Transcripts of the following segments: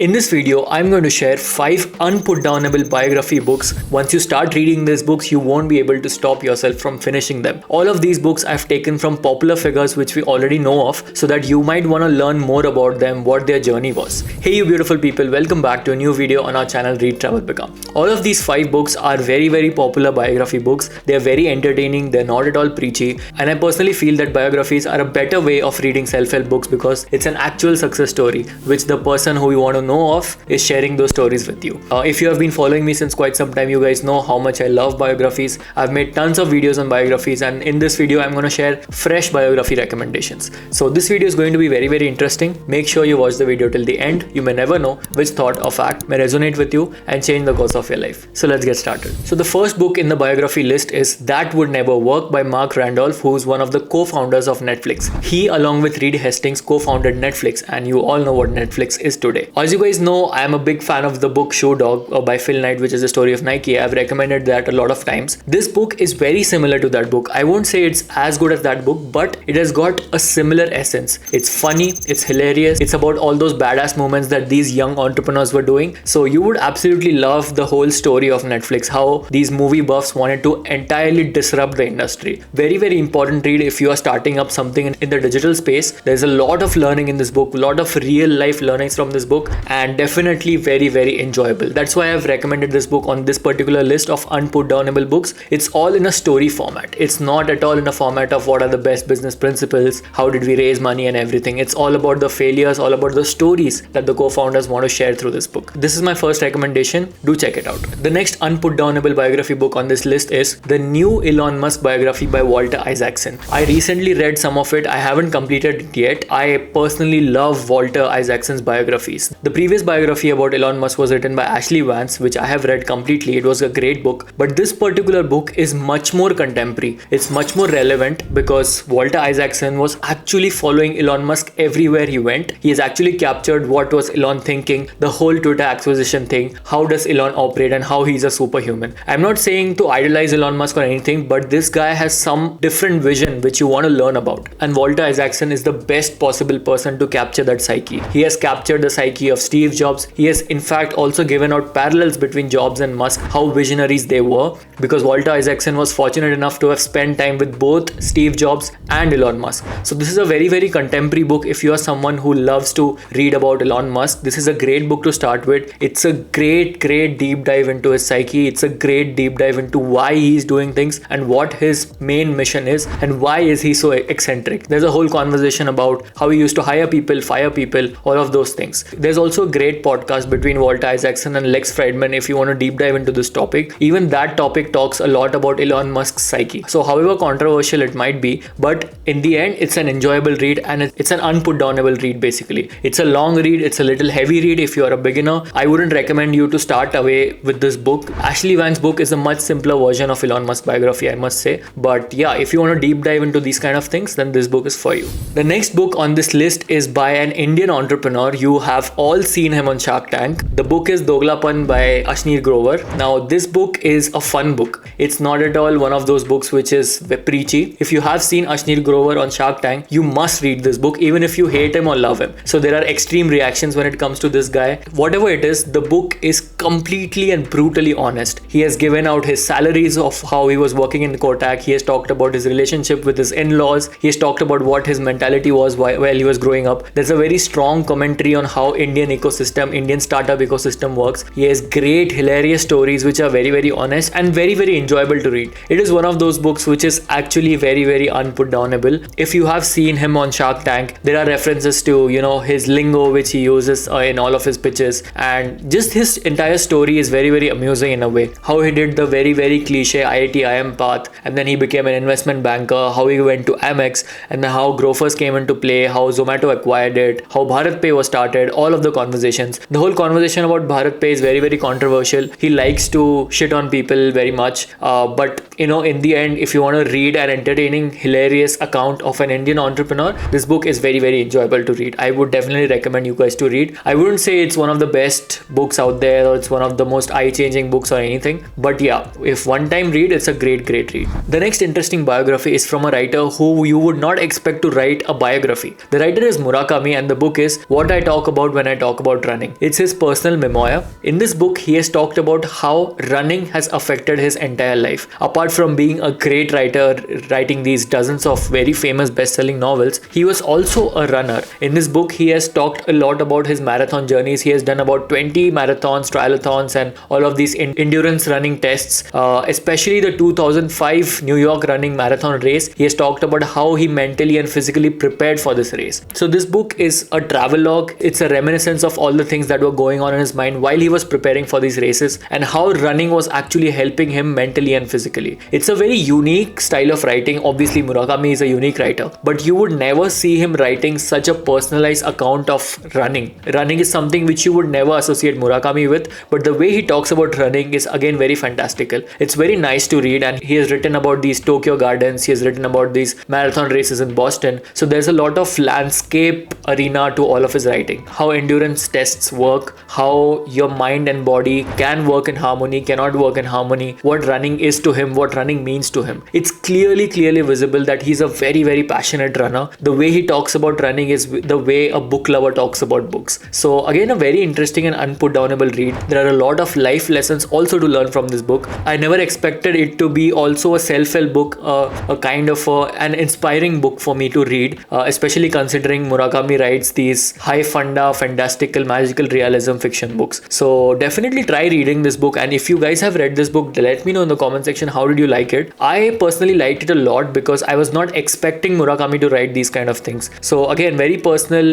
In this video, I'm going to share 5 unputdownable biography books. Once you start reading these books, you won't be able to stop yourself from finishing them. All of these books I've taken from popular figures which we already know of, so that you might want to learn more about them, what their journey was. Hey you beautiful people, welcome back to a new video on our channel Read Travel Become. All of these 5 books are very popular biography books. They're very entertaining, they're not at all preachy, and I personally feel that biographies are a better way of reading self-help books because it's an actual success story which the person who you want to know of is sharing those stories with you. If you have been following me since quite some time, you guys know how much I love biographies. I've made tons of videos on biographies, and in this video I'm going to share fresh biography recommendations. So this video is going to be very interesting. Make sure you watch the video till the end. You may never know which thought or fact may resonate with you and change the course of your life. So let's get started. So the first book in the biography list is That Would Never Work by Mark Randolph, who's one of the co-founders of Netflix. He, along with Reed Hastings, co-founded Netflix, and you all know what Netflix is today. As you guys know, I am a big fan of the book Shoe Dog by Phil Knight, which is the story of Nike. I've recommended that a lot of times. This book is very similar to that book. I won't say it's as good as that book, but it has got a similar essence. It's funny, it's hilarious, it's about all those badass moments that these young entrepreneurs were doing. So you would absolutely love the whole story of Netflix, how these movie buffs wanted to entirely disrupt the industry. Very important read if you are starting up something in the digital space. There's a lot of learning in this book, a lot of real life learnings from this book, and definitely very enjoyable. That's why I've recommended this book on this particular list of unputdownable books. It's all in a story format. It's not at all in a format of what are the best business principles, how did we raise money and everything. It's all about the failures, all about the stories that the co-founders want to share through this book. This is my first recommendation. Do check it out. The next unputdownable biography book on this list is the new Elon Musk biography by Walter Isaacson. I recently read some of it. I haven't completed it yet. I personally love Walter Isaacson's biographies. The previous biography about Elon Musk was written by Ashley Vance, which I have read completely. It was a great book, but this particular book is much more contemporary. It's much more relevant because Walter Isaacson was actually following Elon Musk everywhere he went. He has actually captured what was Elon thinking, the whole Twitter acquisition thing, how does Elon operate, and how he's a superhuman. I'm not saying to idolize Elon Musk or anything, but this guy has some different vision which you want to learn about, and Walter Isaacson is the best possible person to capture that psyche. He has captured the psyche of Steve Jobs. He has in fact also given out parallels between Jobs and Musk, how visionaries they were, because Walter Isaacson was fortunate enough to have spent time with both Steve Jobs and Elon Musk. So this is a very contemporary book. If you are someone who loves to read about Elon Musk, this is a great book to start with. It's a great deep dive into his psyche. It's a great deep dive into why he's doing things and what his main mission is and why is he so eccentric. There's a whole conversation about how he used to hire people, fire people, all of those things. There's also a great podcast between Walter Isaacson and Lex Fridman if you want to deep dive into this topic. Even that topic talks a lot about Elon Musk's psyche. So however controversial it might be, but in the end it's an enjoyable read and it's an unputdownable read basically. It's a long read, it's a little heavy read if you're a beginner. I wouldn't recommend you to start away with this book. Ashley Vance's book is a much simpler version of Elon Musk biography, I must say. But yeah, if you want to deep dive into these kind of things, then this book is for you. The next book on this list is by an Indian entrepreneur. You have all seen him on Shark Tank. The book is Doglapan by Ashir Grover. Now this book is a fun book. It's not at all one of those books which is preachy. If you have seen Ashir Grover on Shark Tank, you must read this book even if you hate him or love him. So there are extreme reactions when it comes to this guy. Whatever it is, the book is completely and brutally honest. He has given out his salaries of how he was working in Kotak. He has talked about his relationship with his in-laws. He has talked about what his mentality was while he was growing up. There's a very strong commentary on how Indian startup ecosystem works. He has great hilarious stories which are very honest and very enjoyable to read. It is one of those books which is actually very unputdownable. If you have seen him on Shark Tank, there are references to his lingo which he uses in all of his pitches, and just his entire story is very amusing in a way. How he did the very cliche IIT IM path, and then he became an investment banker, how he went to Amex, and then how Grofers came into play, how Zomato acquired it, how BharatPay was started, all of the conversations. The whole conversation about BharatPay is very controversial. He likes to shit on people very much, but in the end, if you want to read an entertaining, hilarious account of an Indian entrepreneur, this book is very, very enjoyable to read. I would definitely recommend you guys to read. I wouldn't say it's one of the best books out there or it's one of the most eye-changing books or anything, but yeah, if one time read, it's a great read. The next interesting biography is from a writer who you would not expect to write a biography. The writer is Murakami, and the book is What I Talk About When I Talk About Running. It's his personal memoir. In this book, he has talked about how running has affected his entire life. Apart from being a great writer, writing these dozens of very famous best-selling novels, he was also a runner. In this book, he has talked a lot about his marathon journeys. He has done about 20 marathons, triathlons, and all of these endurance running tests, especially the 2005 New York running marathon race. He has talked about how he mentally and physically prepared for this race. So this book is a travelogue. It's a reminiscence of all the things that were going on in his mind while he was preparing for these races and how running was actually helping him mentally and physically. It's a very unique style of writing. Obviously, Murakami is a unique writer, but you would never see him writing such a personalized account of running. Running is something which you would never associate Murakami with, but the way he talks about running is again very fantastical. It's very nice to read, and he has written about these Tokyo Gardens, he has written about these marathon races in Boston. So there's a lot of landscape arena to all of his writing. How endurance tests work, how your mind and body can work in harmony, cannot work in harmony, what running is to him, what running means to him. It's clearly visible that he's a very passionate runner. The way he talks about running is the way a book lover talks about books. So again, a very interesting and unputdownable read. There are a lot of life lessons also to learn from this book. I never expected it to be also a self-help book, a kind of an inspiring book for me to read, especially considering Murakami writes these high funda, fantastical, magical realism fiction books. So definitely try reading this book, and if you guys have read this book, let me know in the comment section how did you like it. I personally liked it a lot because I was not expecting Murakami to write these kind of things. So again, very personal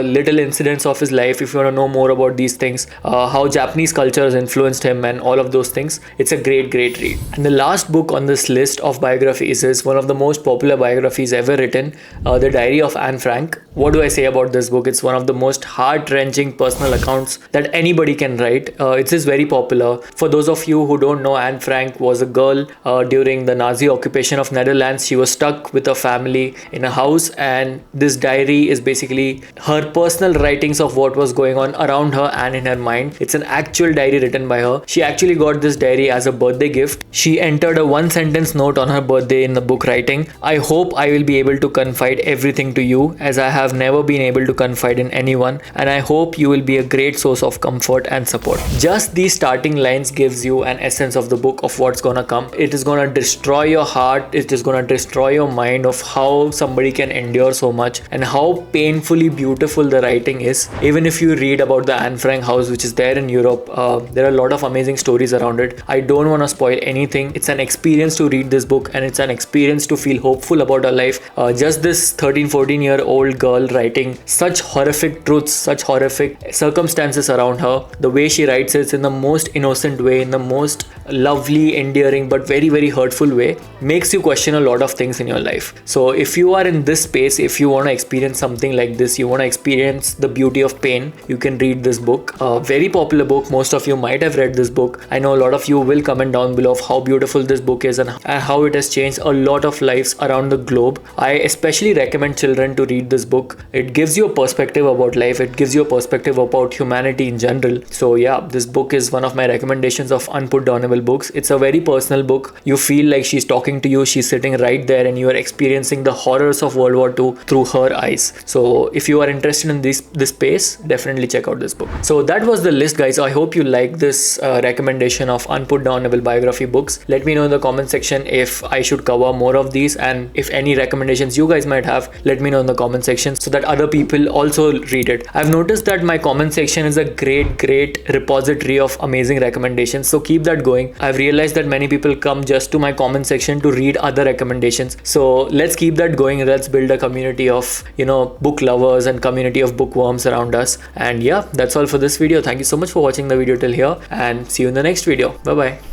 little incidents of his life. If you want to know more about these things, how Japanese culture has influenced him and all of those things, it's a great read. And the last book on this list of biographies is one of the most popular biographies ever written, The Diary of Anne Frank. What do I say about this book? It's one of the most heart-wrenching personal accounts that anybody can write. It is very popular. For those of you who don't know, Anne Frank was a girl during the Nazi occupation of Netherlands. She was stuck with her family in a house, and this diary is basically her personal writings of what was going on around her and in her mind. It's an actual diary written by her. She actually got this diary as a birthday gift. She entered a one-sentence note on her birthday in the book writing, "I hope I will be able to confide everything to you, as I have never been able to confide in anyone, and I hope you will be a great source of comfort and support." Just these starting lines gives you an essence of the book, of what's gonna come. It is gonna destroy your heart. It is gonna destroy your mind of how somebody can endure so much and how painfully beautiful the writing is. Even if you read about the Anne Frank house, which is there in Europe, there are a lot of amazing stories around it. I don't want to spoil anything. It's an experience to read this book, and it's an experience to feel hopeful about her life. Just this 13-14-year-old girl writing such horrific truths, such horrific circumstances around her. The way she writes it in the most innocent way, in the most lovely, endearing, but very hurtful way, makes you question a lot of things in your life. So if you are in this space, if you want to experience something like this, you want to experience the beauty of pain, you can read this book. Very popular book. Most of you might have read this book. I know a lot of you will comment down below of how beautiful this book is and how it has changed a lot of lives around the globe. I especially recommend children to read this book. It gives you a perspective about life. It gives you a perspective about humanity in general. So yeah, this book is one of my recommendations of unputdownable books. It's a very personal book. You feel like she's talking to you. She's sitting right there and you are experiencing the horrors of World War II through her eyes. So if you are interested in this space, definitely check out this book. So that was the list, guys. I hope you like this recommendation of unputdownable biography books. Let me know in the comment section if I should cover more of these, and if any recommendations you guys might have, let me know in the comment section so that other people also read it. I've noticed that my comment section is a great repository of amazing recommendations, so keep that going. I've realized that many people come just to my comment section to read other recommendations, so let's keep that going. Let's build a community of, book lovers and community of bookworms around us. And yeah, that's all for this video. Thank you so much for watching the video till here, and see you in the next video. Bye bye.